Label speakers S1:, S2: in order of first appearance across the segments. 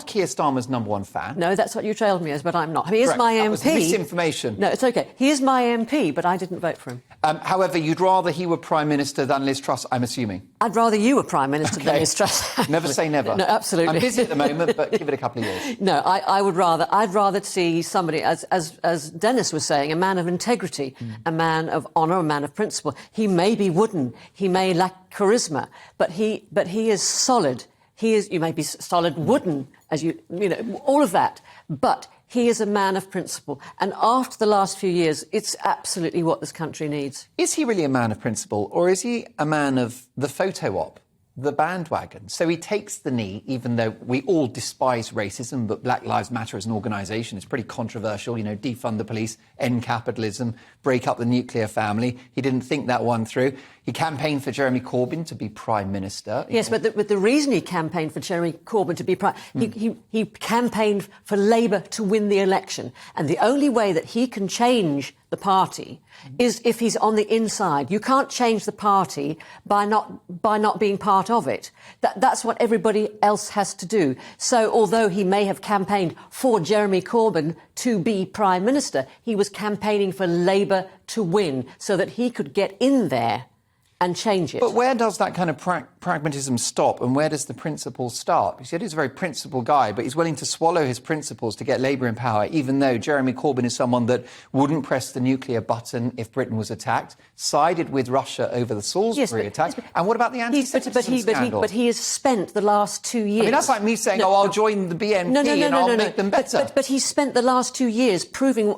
S1: Keir Starmer's #1 fan.
S2: No, that's what you trailed me as, but I'm not. He is
S1: Correct.
S2: my MP.
S1: That was misinformation.
S2: No, it's OK. He is my MP, but I didn't vote for him.
S1: However, you'd rather he were Prime Minister than Liz Truss, I'm assuming.
S2: I'd rather you were Prime Minister than Liz Truss.
S1: Never say never.
S2: No, absolutely.
S1: I'm busy at the moment, but give it a couple of years.
S2: No, I'd rather see somebody, as Dennis was saying, a man of integrity, a man of honour, a man of principle. He may be wooden, he may lack charisma, but he is solid. You may be solid wooden, as you know, all of that, but he is a man of principle. And after the last few years, it's absolutely what this country needs.
S1: Is he really a man of principle, or is he a man of the photo op, the bandwagon? So he takes the knee, even though we all despise racism, but Black Lives Matter as an organisation is pretty controversial. You know, defund the police, end capitalism, break up the nuclear family. He didn't think that one through. He campaigned for Jeremy Corbyn to be Prime Minister.
S2: Yes, but the reason he campaigned for Jeremy Corbyn to be Prime... He campaigned for Labour to win the election. And the only way that he can change the party is if he's on the inside. You can't change the party by not being part of it. That's what everybody else has to do. So although he may have campaigned for Jeremy Corbyn to be Prime Minister, he was campaigning for Labour to win so that he could get in there and change it.
S1: But where does that kind of pragmatism stop, and where does the principle start? Because he's a very principled guy, but he's willing to swallow his principles to get Labour in power, even though Jeremy Corbyn is someone that wouldn't press the nuclear button if Britain was attacked, sided with Russia over the Salisbury attack. And what about the anti-Semitism scandal?
S2: But he has spent the last 2 years...
S1: I mean, that's like me saying, I'll join the BNP and I'll make them better.
S2: But he's spent the last 2 years proving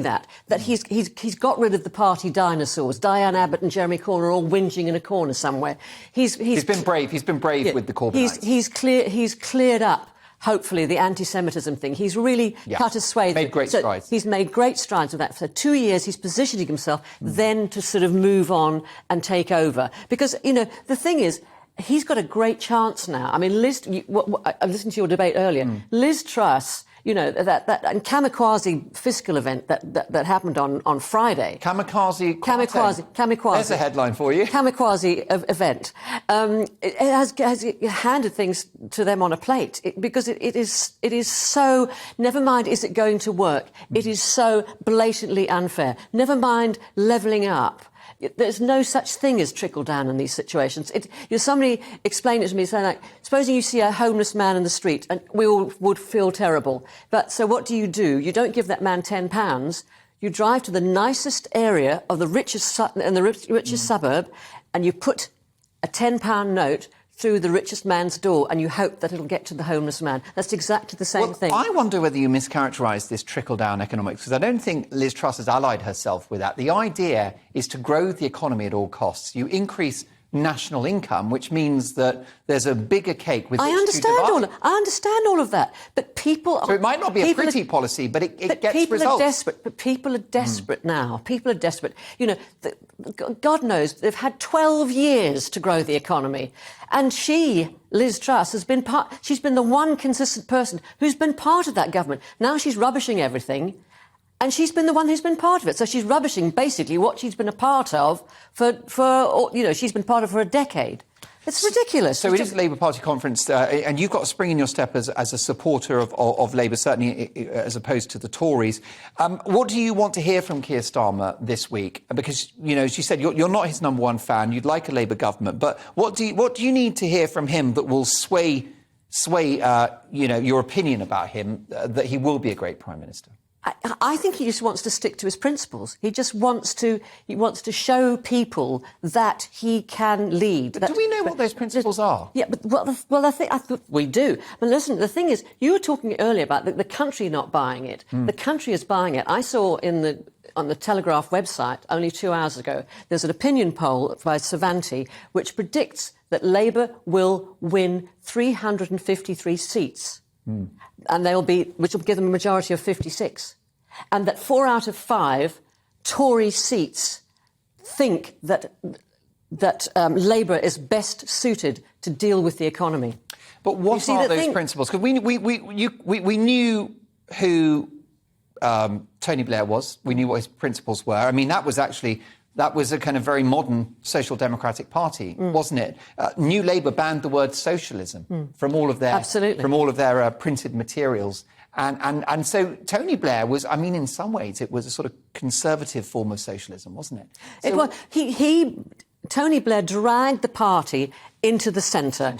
S2: that he's got rid of the party dinosaurs. Diane Abbott and Jeremy Corbyn are all whinging in a corner somewhere. He's
S1: been brave. He's been brave with the Corbynites.
S2: He's cleared up, hopefully, the anti-Semitism thing. He's really cut a swathe.
S1: Made great strides.
S2: He's made great strides with that. For 2 years, he's positioning himself then to sort of move on and take over. Because, you know, the thing is, he's got a great chance now. I mean, I listened to your debate earlier. Liz Truss... You know, that and kamikaze fiscal event that happened on Friday.
S1: Kamikaze.
S2: There's
S1: a headline for you.
S2: Kamikaze event. It has handed things to them on a plate because it is so. Never mind, is it going to work? It is so blatantly unfair. Never mind levelling up. There's no such thing as trickle down in these situations. Somebody explained it to me, saying, like, supposing you see a homeless man in the street, and we all would feel terrible. But so what do? You don't give that man £10. You drive to the nicest area of the richest suburb, and you put a £10 note through the richest man's door, and you hope that it'll get to the homeless man. That's exactly the same thing.
S1: I wonder whether you mischaracterise this trickle-down economics, because I don't think Liz Truss has allied herself with that. The idea is to grow the economy at all costs. You increase national income, which means that there's a bigger cake with which to divide.
S2: I understand all of that, but people...
S1: So it might not be a pretty policy, but it gets results.
S2: People are desperate, but people are desperate now. People are desperate. You know, God knows, they've had 12 years to grow the economy. And Liz Truss, she's been the one consistent person who's been part of that government. Now she's rubbishing everything. And she's been the one who's been part of it. So she's rubbishing, basically, what she's been a part of she's been part of for a decade. It's ridiculous.
S1: So it is a Labour Party conference, and you've got a spring in your step as a supporter of Labour, certainly as opposed to the Tories. What do you want to hear from Keir Starmer this week? Because, you know, as you said, you're not his #1 fan. You'd like a Labour government. But what do you need to hear from him that will sway your opinion about him, that he will be a great Prime Minister?
S2: I think he just wants to stick to his principles. He just wants to show people that he can lead.
S1: But do we know what those principles are?
S2: Yeah, but I think we do. But listen, the thing is, you were talking earlier about the country not buying it. The country is buying it. I saw on the Telegraph website only 2 hours ago, there's an opinion poll by Savanti which predicts that Labour will win 353 seats. And which will give them a majority of 56. And that 4 out of 5 Tory seats think that Labour is best suited to deal with the economy.
S1: But what are those principles? Because we knew who Tony Blair was. We knew what his principles were. I mean, that was actually That was a kind of very modern social democratic party, wasn't it? New Labour banned the word socialism from all of their printed materials. And so Tony Blair was, I mean, in some ways, it was a sort of conservative form of socialism, wasn't it? So,
S2: it was. Tony Blair dragged the party into the centre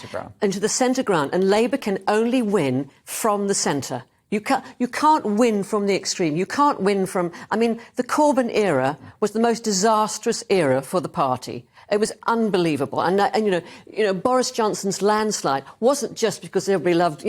S2: ground, and Labour can only win from the centre. You can't win from the extreme. You can't win from... I mean, the Corbyn era was the most disastrous era for the party. It was unbelievable. And you know, Boris Johnson's landslide wasn't just because everybody loved,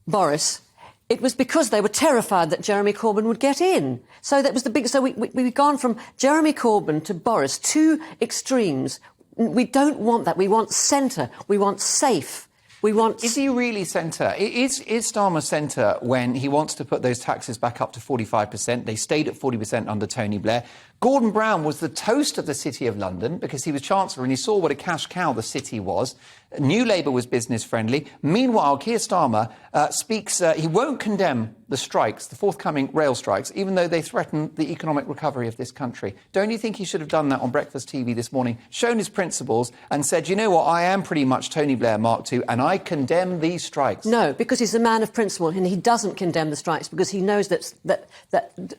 S2: Boris. It was because they were terrified that Jeremy Corbyn would get in. So that was the big... So we've gone from Jeremy Corbyn to Boris, two extremes. We don't want that. We want centre. We want safe.
S1: Is he really centre? Is Starmer centre when he wants to put those taxes back up to 45%? They stayed at 40% under Tony Blair. Gordon Brown was the toast of the City of London because he was Chancellor and he saw what a cash cow the city was. New Labour was business friendly. Meanwhile, Keir Starmer speaks, he won't condemn the strikes, the forthcoming rail strikes, even though they threaten the economic recovery of this country. Don't you think he should have done that on Breakfast TV this morning, shown his principles and said, you know what, I am pretty much Tony Blair Mark II and I condemn these strikes?
S2: No, because he's a man of principle and he doesn't condemn the strikes because he knows that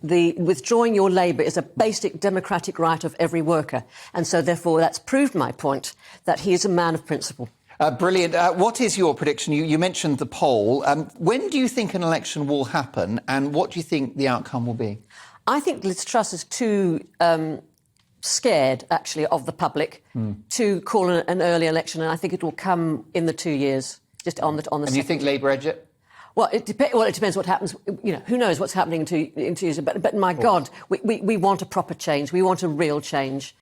S2: the withdrawing your labour is a basic democratic right of every worker. And so, therefore, that's proved my point, that he is a man of principle.
S1: Brilliant. What is your prediction? You mentioned the poll. When do you think an election will happen and what do you think the outcome will be?
S2: I think Liz Truss is too scared, actually, of the public to call an early election, and I think it will come in the 2 years, just on the
S1: And you think Labour edge it?
S2: Well, it depends what happens. You know, who knows what's happening in 2 years? But my God, we want a proper change. We want a real change.